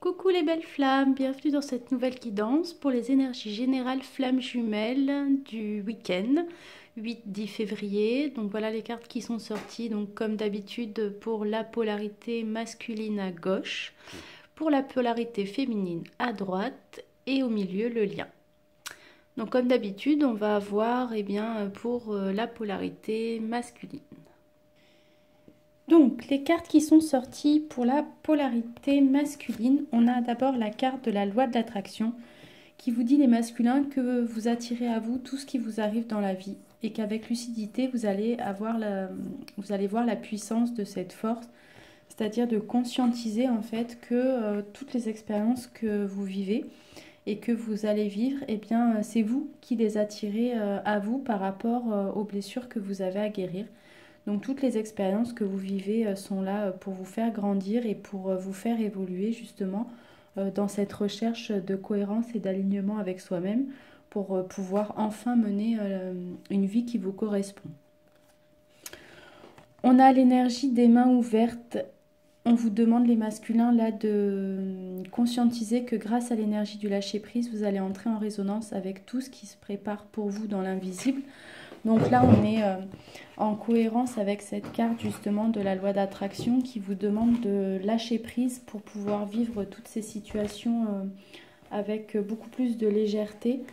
Coucou les belles flammes, bienvenue dans cette nouvelle guidance pour les énergies générales flammes jumelles du week-end 8-10 février. Donc voilà les cartes qui sont sorties, donc comme d'habitude pour la polarité masculine à gauche, pour la polarité féminine à droite et au milieu le lien. Donc comme d'habitude on va avoir pour la polarité masculine. Donc, les cartes qui sont sorties pour la polarité masculine, on a d'abord la carte de la loi de l'attraction qui vous dit les masculins que vous attirez à vous tout ce qui vous arrive dans la vie et qu'avec lucidité, vous allez voir la puissance de cette force, c'est-à-dire de conscientiser en fait que toutes les expériences que vous vivez et que vous allez vivre, c'est vous qui les attirez à vous par rapport aux blessures que vous avez à guérir. Donc toutes les expériences que vous vivez sont là pour vous faire grandir et pour vous faire évoluer justement dans cette recherche de cohérence et d'alignement avec soi-même pour pouvoir enfin mener une vie qui vous correspond. On a l'énergie des mains ouvertes. On vous demande les masculins là de conscientiser que grâce à l'énergie du lâcher-prise, vous allez entrer en résonance avec tout ce qui se prépare pour vous dans l'invisible. Donc là, on est en cohérence avec cette carte justement de la loi d'attraction qui vous demande de lâcher prise pour pouvoir vivre toutes ces situations avec beaucoup plus de légèreté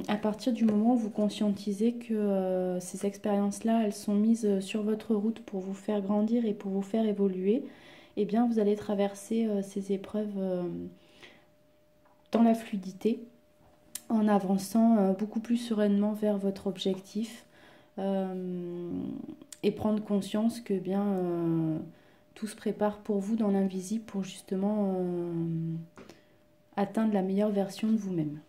à partir du moment où vous conscientisez que ces expériences-là, elles sont mises sur votre route pour vous faire grandir et pour vous faire évoluer. Eh bien, vous allez traverser ces épreuves dans la fluidité, en avançant beaucoup plus sereinement vers votre objectif et prendre conscience que tout se prépare pour vous dans l'invisible pour justement atteindre la meilleure version de vous-même.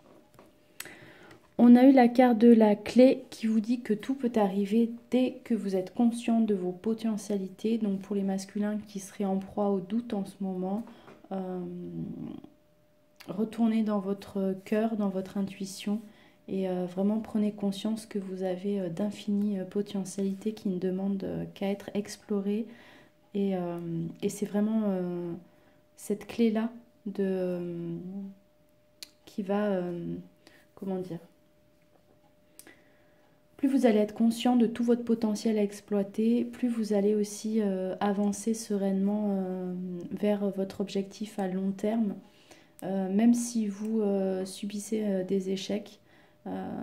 On a eu la carte de la clé qui vous dit que tout peut arriver dès que vous êtes conscient de vos potentialités. Donc pour les masculins qui seraient en proie au doute en ce moment, retournez dans votre cœur, dans votre intuition et vraiment prenez conscience que vous avez d'infinies potentialités qui ne demandent qu'à être explorées. Et c'est vraiment cette clé-là qui va, comment dire, plus vous allez être conscient de tout votre potentiel à exploiter, plus vous allez aussi avancer sereinement vers votre objectif à long terme. Même si vous subissez des échecs,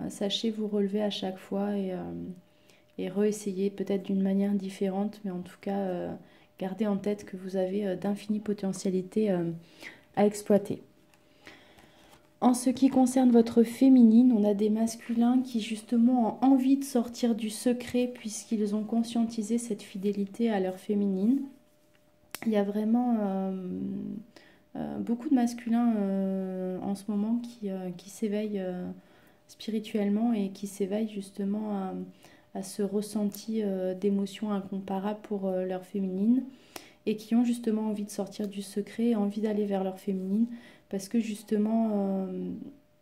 sachez vous relever à chaque fois et réessayer peut-être d'une manière différente, mais en tout cas, gardez en tête que vous avez d'infinies potentialités à exploiter. En ce qui concerne votre féminine, on a des masculins qui justement ont envie de sortir du secret puisqu'ils ont conscientisé cette fidélité à leur féminine. Il y a vraiment beaucoup de masculins en ce moment qui s'éveillent spirituellement et qui s'éveillent justement à ce ressenti d'émotions incomparables pour leur féminine et qui ont justement envie de sortir du secret, envie d'aller vers leur féminine parce que justement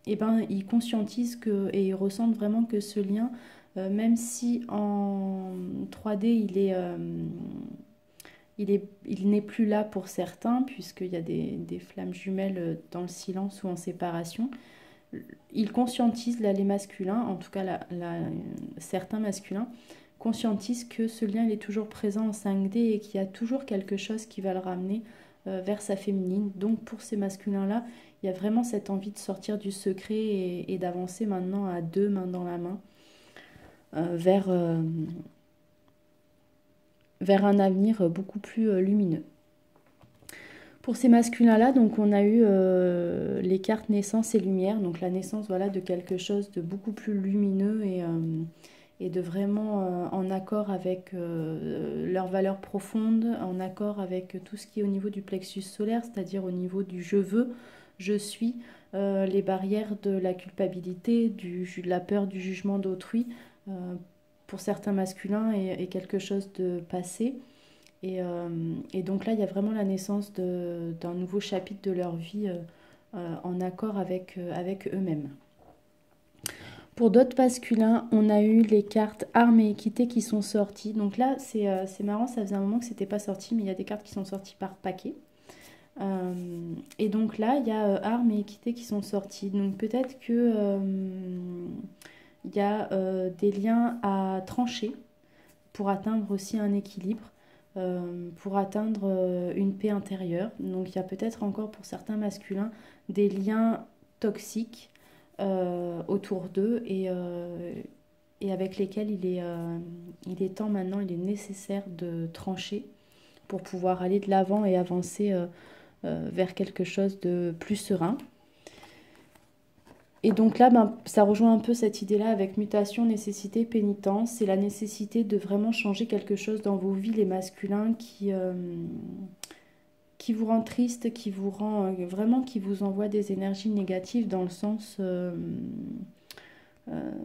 ils conscientisent et ils ressentent vraiment que ce lien, même si en 3D il n'est plus là pour certains, puisqu'il y a des flammes jumelles dans le silence ou en séparation. Ils conscientisent, là, les masculins, en tout cas certains masculins, conscientisent que ce lien il est toujours présent en 5D et qu'il y a toujours quelque chose qui va le ramener vers sa féminine. Donc pour ces masculins-là, il y a vraiment cette envie de sortir du secret et d'avancer maintenant à deux, main dans la main, vers un avenir beaucoup plus lumineux. Pour ces masculins-là, donc on a eu les cartes naissance et lumière, donc la naissance voilà, de quelque chose de beaucoup plus lumineux et de vraiment en accord avec leurs valeurs profondes, en accord avec tout ce qui est au niveau du plexus solaire, c'est-à-dire au niveau du je veux, je suis, les barrières de la culpabilité, de la peur du jugement d'autrui, pour certains masculins est quelque chose de passé. Et donc là, il y a vraiment la naissance d'un nouveau chapitre de leur vie en accord avec eux-mêmes. Pour d'autres masculins, on a eu les cartes armes et équité qui sont sorties. Donc là, c'est marrant, ça faisait un moment que c'était pas sorti, mais il y a des cartes qui sont sorties par paquet. Et donc là, il y a armes et équité qui sont sortis. Donc peut-être que il y a des liens à trancher pour atteindre aussi un équilibre, pour atteindre une paix intérieure. Donc il y a peut-être encore pour certains masculins des liens toxiques autour d'eux et avec lesquels il est temps maintenant, il est nécessaire de trancher pour pouvoir aller de l'avant et avancer vers quelque chose de plus serein. Et donc là, ben, ça rejoint un peu cette idée-là avec mutation, nécessité, pénitence. C'est la nécessité de vraiment changer quelque chose dans vos vies, les masculins, qui vous rend triste, qui vous rend vraiment, qui vous envoie des énergies négatives dans le sens...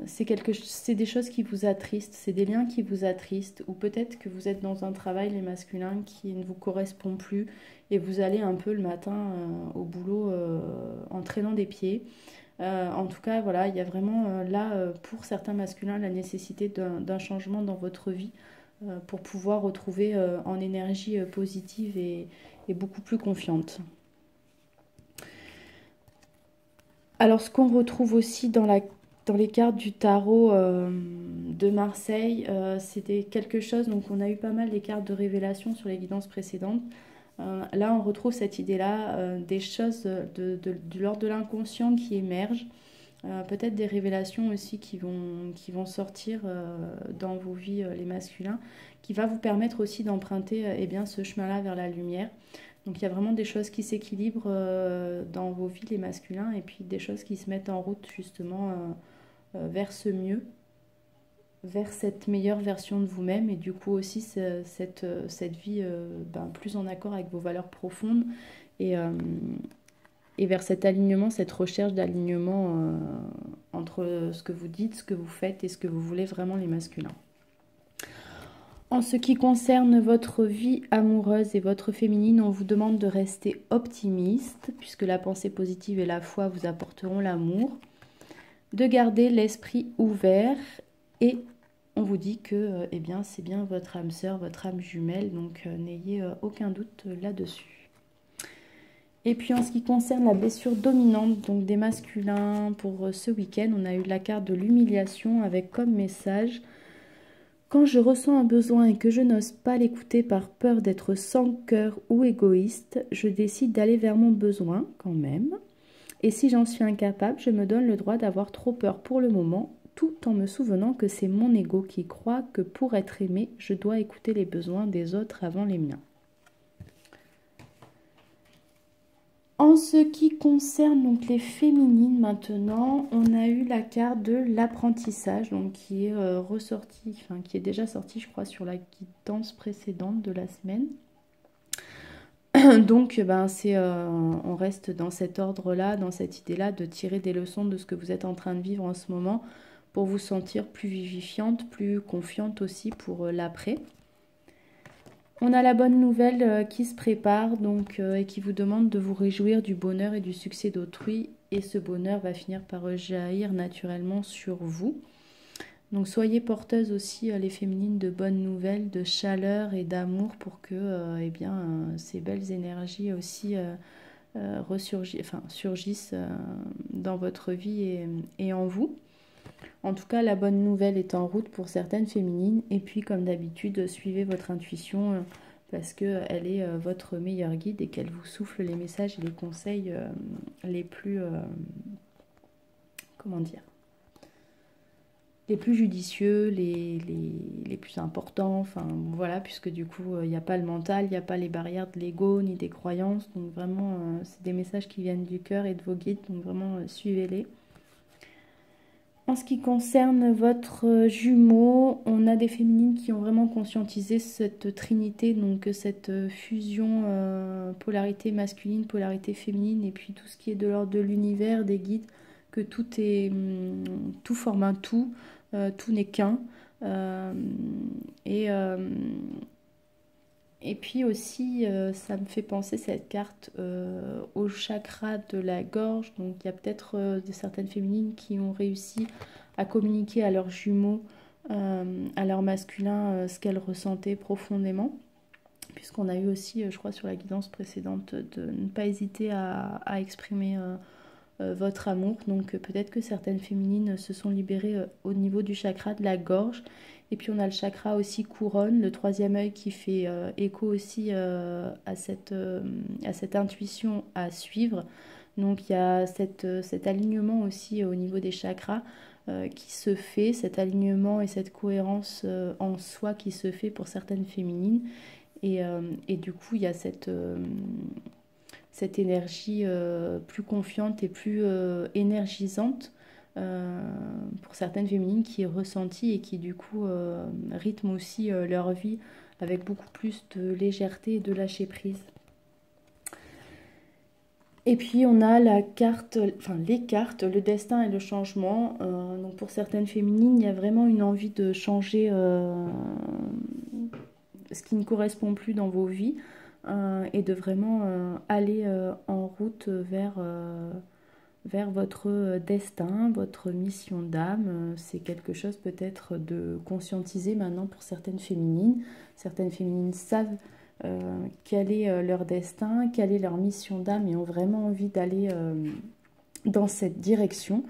c'est des choses qui vous attristent, c'est des liens qui vous attristent, ou peut-être que vous êtes dans un travail, les masculins, qui ne vous correspond plus, et vous allez un peu le matin au boulot en traînant des pieds. En tout cas, voilà, il y a vraiment là, pour certains masculins, la nécessité d'un changement dans votre vie pour pouvoir retrouver en énergie positive et beaucoup plus confiante. Alors, ce qu'on retrouve aussi dans les cartes du tarot de Marseille, c'était quelque chose, donc on a eu pas mal des cartes de révélation sur les guidances précédentes. Là, on retrouve cette idée-là, des choses de l'ordre de l'inconscient qui émergent. Peut-être des révélations aussi qui vont sortir dans vos vies, les masculins, qui va vous permettre aussi d'emprunter eh bien, ce chemin-là vers la lumière. Donc il y a vraiment des choses qui s'équilibrent dans vos vies, les masculins, et puis des choses qui se mettent en route justement vers ce mieux, vers cette meilleure version de vous-même, et du coup aussi cette vie plus en accord avec vos valeurs profondes, et, euh, et vers cet alignement, cette recherche d'alignement entre ce que vous dites, ce que vous faites et ce que vous voulez vraiment, les masculins. En ce qui concerne votre vie amoureuse et votre féminine, on vous demande de rester optimiste, puisque la pensée positive et la foi vous apporteront l'amour, de garder l'esprit ouvert, et on vous dit que eh bien, c'est bien votre âme sœur, votre âme jumelle, donc n'ayez aucun doute là-dessus. Et puis en ce qui concerne la blessure dominante, donc des masculins, pour ce week-end, on a eu la carte de l'humiliation avec comme message: quand je ressens un besoin et que je n'ose pas l'écouter par peur d'être sans cœur ou égoïste, je décide d'aller vers mon besoin quand même. Et si j'en suis incapable, je me donne le droit d'avoir trop peur pour le moment, tout en me souvenant que c'est mon ego qui croit que pour être aimé, je dois écouter les besoins des autres avant les miens. En ce qui concerne donc les féminines maintenant, on a eu la carte de l'apprentissage, donc qui est ressortie, enfin qui est déjà sortie, je crois, sur la guidance précédente de la semaine. Donc on reste dans cet ordre-là, dans cette idée-là de tirer des leçons de ce que vous êtes en train de vivre en ce moment pour vous sentir plus vivifiante, plus confiante aussi pour l'après. On a la bonne nouvelle qui se prépare donc, et qui vous demande de vous réjouir du bonheur et du succès d'autrui. Et ce bonheur va finir par jaillir naturellement sur vous. Donc soyez porteuses aussi, les féminines, de bonnes nouvelles, de chaleur et d'amour pour que ces belles énergies aussi surgissent dans votre vie et en vous. En tout cas, la bonne nouvelle est en route pour certaines féminines. Et puis, comme d'habitude, suivez votre intuition parce qu'elle est votre meilleure guide et qu'elle vous souffle les messages et les conseils les plus... les plus judicieux, les plus importants. Enfin, voilà, puisque du coup, il n'y a pas le mental, il n'y a pas les barrières de l'ego ni des croyances. Donc vraiment, c'est des messages qui viennent du cœur et de vos guides. Donc vraiment, suivez-les. En ce qui concerne votre jumeau, on a des féminines qui ont vraiment conscientisé cette trinité, donc cette fusion polarité masculine, polarité féminine, et puis tout ce qui est de l'ordre de l'univers, des guides, que tout forme un tout, tout n'est qu'un. Et puis aussi, ça me fait penser cette carte au chakra de la gorge. Donc il y a peut-être certaines féminines qui ont réussi à communiquer à leurs jumeaux, à leur masculin, ce qu'elles ressentaient profondément. puisqu'on a eu aussi, je crois, sur la guidance précédente, de ne pas hésiter à exprimer votre amour. Donc peut-être que certaines féminines se sont libérées au niveau du chakra de la gorge. Et puis on a le chakra aussi couronne, le troisième œil qui fait écho aussi à cette intuition à suivre. Donc il y a cet alignement aussi au niveau des chakras qui se fait, cet alignement et cette cohérence en soi qui se fait pour certaines féminines. Et du coup, il y a cette énergie plus confiante et plus énergisante pour certaines féminines qui est ressentie et qui du coup rythment aussi leur vie avec beaucoup plus de légèreté et de lâcher prise. Et puis on a la carte, enfin les cartes, le destin et le changement. Donc pour certaines féminines, il y a vraiment une envie de changer ce qui ne correspond plus dans vos vies et de vraiment aller en route vers votre destin, votre mission d'âme. C'est quelque chose peut-être de conscientisé maintenant pour certaines féminines. Certaines féminines savent quel est leur destin, quelle est leur mission d'âme et ont vraiment envie d'aller dans cette direction.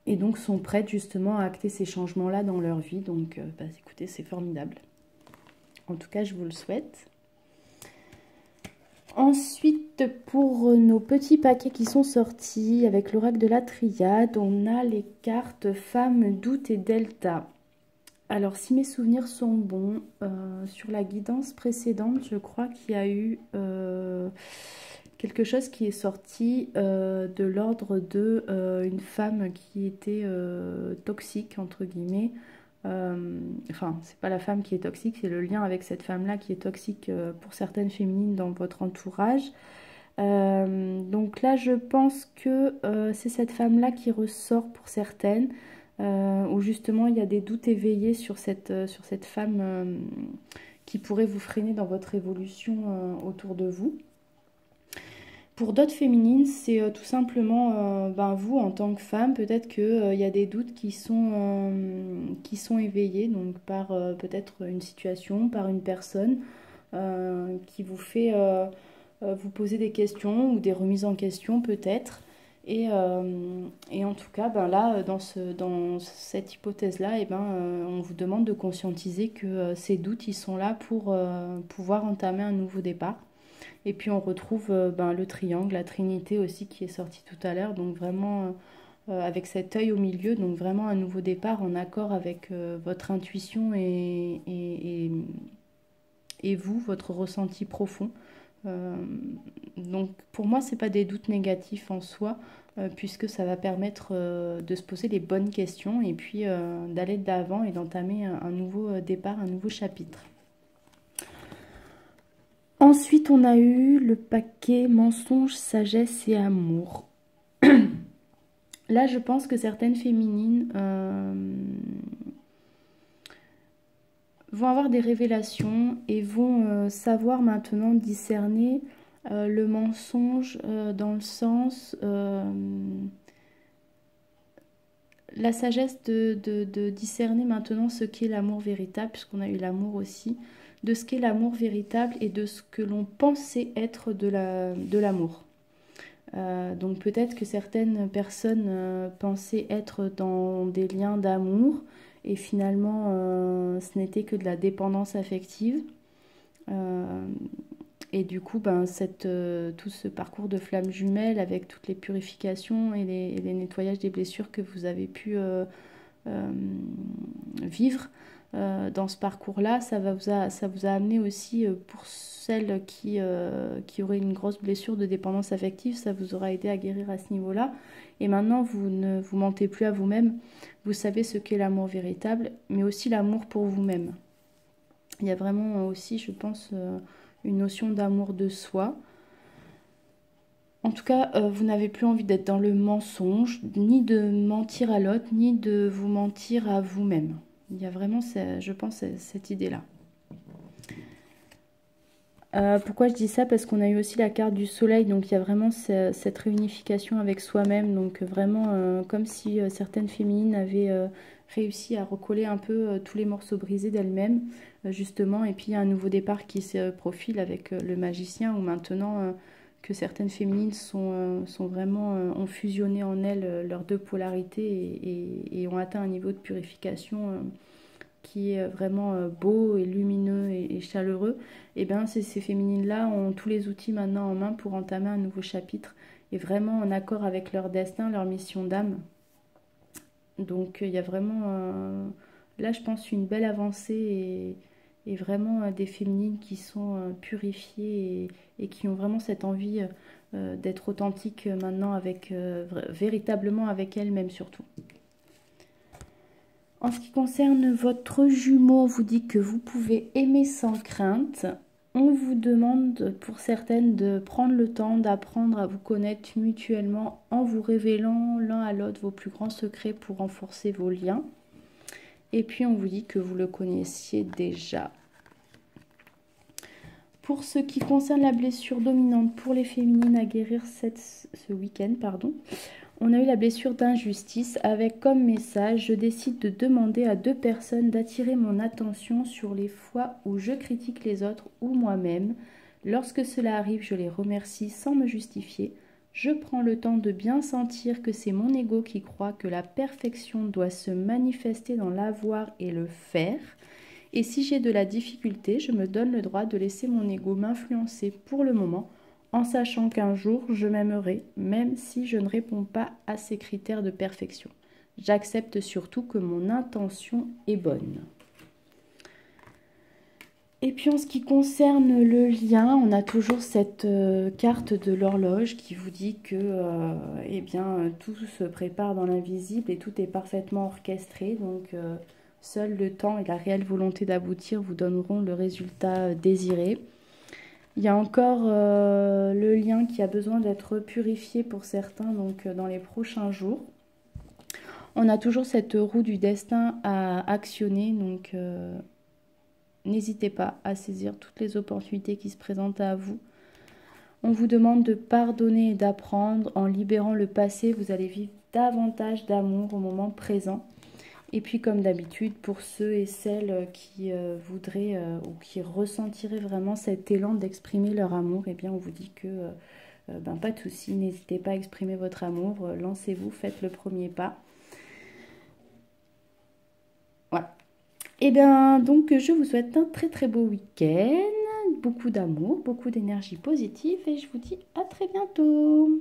Et donc sont prêtes justement à acter ces changements-là dans leur vie. Donc écoutez, c'est formidable. En tout cas, je vous le souhaite. Ensuite, pour nos petits paquets qui sont sortis avec l'oracle de la triade, on a les cartes Femme, Doute et Delta. Alors, si mes souvenirs sont bons, sur la guidance précédente, je crois qu'il y a eu quelque chose qui est sorti de l'ordre de une femme qui était toxique, entre guillemets. Enfin, c'est pas la femme qui est toxique, c'est le lien avec cette femme-là qui est toxique pour certaines féminines dans votre entourage. Donc là, je pense que c'est cette femme-là qui ressort pour certaines, où justement il y a des doutes éveillés sur cette femme qui pourrait vous freiner dans votre évolution autour de vous. Pour d'autres féminines, c'est tout simplement vous en tant que femme, peut-être qu'il y a des doutes qui sont éveillés donc par peut-être une situation, par une personne qui vous fait vous poser des questions ou des remises en question peut-être. Et en tout cas, là, dans cette hypothèse-là, on vous demande de conscientiser que ces doutes, ils sont là pour pouvoir entamer un nouveau départ. Et puis on retrouve le triangle, la trinité aussi qui est sorti tout à l'heure, donc vraiment avec cet œil au milieu, donc vraiment un nouveau départ en accord avec votre intuition et vous, votre ressenti profond. Donc pour moi, c'est pas des doutes négatifs en soi, puisque ça va permettre de se poser les bonnes questions et puis d'aller de l'avant et d'entamer un nouveau départ, un nouveau chapitre. Ensuite, on a eu le paquet mensonges, sagesse et amour. Là, je pense que certaines féminines vont avoir des révélations et vont savoir maintenant discerner le mensonge dans le sens... la sagesse de discerner maintenant ce qu'est l'amour véritable, puisqu'on a eu l'amour aussi, de ce qu'est l'amour véritable et de ce que l'on pensait être de l'amour. Donc peut-être que certaines personnes pensaient être dans des liens d'amour et finalement ce n'était que de la dépendance affective. Et du coup, tout ce parcours de flamme jumelle avec toutes les purifications et les nettoyages des blessures que vous avez pu vivre dans ce parcours-là, ça vous a amené aussi, pour celles qui auraient une grosse blessure de dépendance affective, ça vous aura aidé à guérir à ce niveau-là. Et maintenant, vous ne vous mentez plus à vous-même. Vous savez ce qu'est l'amour véritable, mais aussi l'amour pour vous-même. Il y a vraiment aussi, je pense... une notion d'amour de soi. En tout cas, vous n'avez plus envie d'être dans le mensonge, ni de mentir à l'autre, ni de vous mentir à vous-même. Il y a vraiment, je pense, cette idée-là. Pourquoi je dis ça? Parce qu'on a eu aussi la carte du soleil, donc il y a vraiment cette réunification avec soi-même, donc vraiment comme si certaines féminines avaient réussi à recoller un peu tous les morceaux brisés d'elle-même, justement. Et puis il y a un nouveau départ qui se profile avec le magicien, où maintenant que certaines féminines sont vraiment, ont fusionné en elles leurs deux polarités et ont atteint un niveau de purification qui est vraiment beau et lumineux et chaleureux, et bien ces féminines-là ont tous les outils maintenant en main pour entamer un nouveau chapitre et vraiment en accord avec leur destin, leur mission d'âme. Donc il y a vraiment, là je pense, une belle avancée et vraiment des féminines qui sont purifiées et qui ont vraiment cette envie d'être authentiques maintenant avec, véritablement avec elles-mêmes surtout. En ce qui concerne votre jumeau, on vous dit que vous pouvez aimer sans crainte. On vous demande pour certaines de prendre le temps d'apprendre à vous connaître mutuellement en vous révélant l'un à l'autre vos plus grands secrets pour renforcer vos liens. Et puis on vous dit que vous le connaissiez déjà. Pour ce qui concerne la blessure dominante pour les féminines à guérir ce week-end, on a eu la blessure d'injustice avec comme message: je décide de demander à 2 personnes d'attirer mon attention sur les fois où je critique les autres ou moi-même. Lorsque cela arrive, je les remercie sans me justifier. Je prends le temps de bien sentir que c'est mon ego qui croit que la perfection doit se manifester dans l'avoir et le faire. Et si j'ai de la difficulté, je me donne le droit de laisser mon ego m'influencer pour le moment, en sachant qu'un jour, je m'aimerai, même si je ne réponds pas à ces critères de perfection. J'accepte surtout que mon intention est bonne. Et puis en ce qui concerne le lien, on a toujours cette carte de l'horloge qui vous dit que eh bien, tout se prépare dans l'invisible et tout est parfaitement orchestré. Donc seul le temps et la réelle volonté d'aboutir vous donneront le résultat désiré. Il y a encore le lien qui a besoin d'être purifié pour certains, donc dans les prochains jours. On a toujours cette roue du destin à actionner, donc n'hésitez pas à saisir toutes les opportunités qui se présentent à vous. On vous demande de pardonner et d'apprendre. En libérant le passé, vous allez vivre davantage d'amour au moment présent. Et puis comme d'habitude, pour ceux et celles qui voudraient ou qui ressentiraient vraiment cet élan d'exprimer leur amour, eh bien on vous dit que pas de souci, n'hésitez pas à exprimer votre amour, lancez-vous, faites le premier pas. Voilà. Et bien donc je vous souhaite un très très beau week-end, beaucoup d'amour, beaucoup d'énergie positive et je vous dis à très bientôt.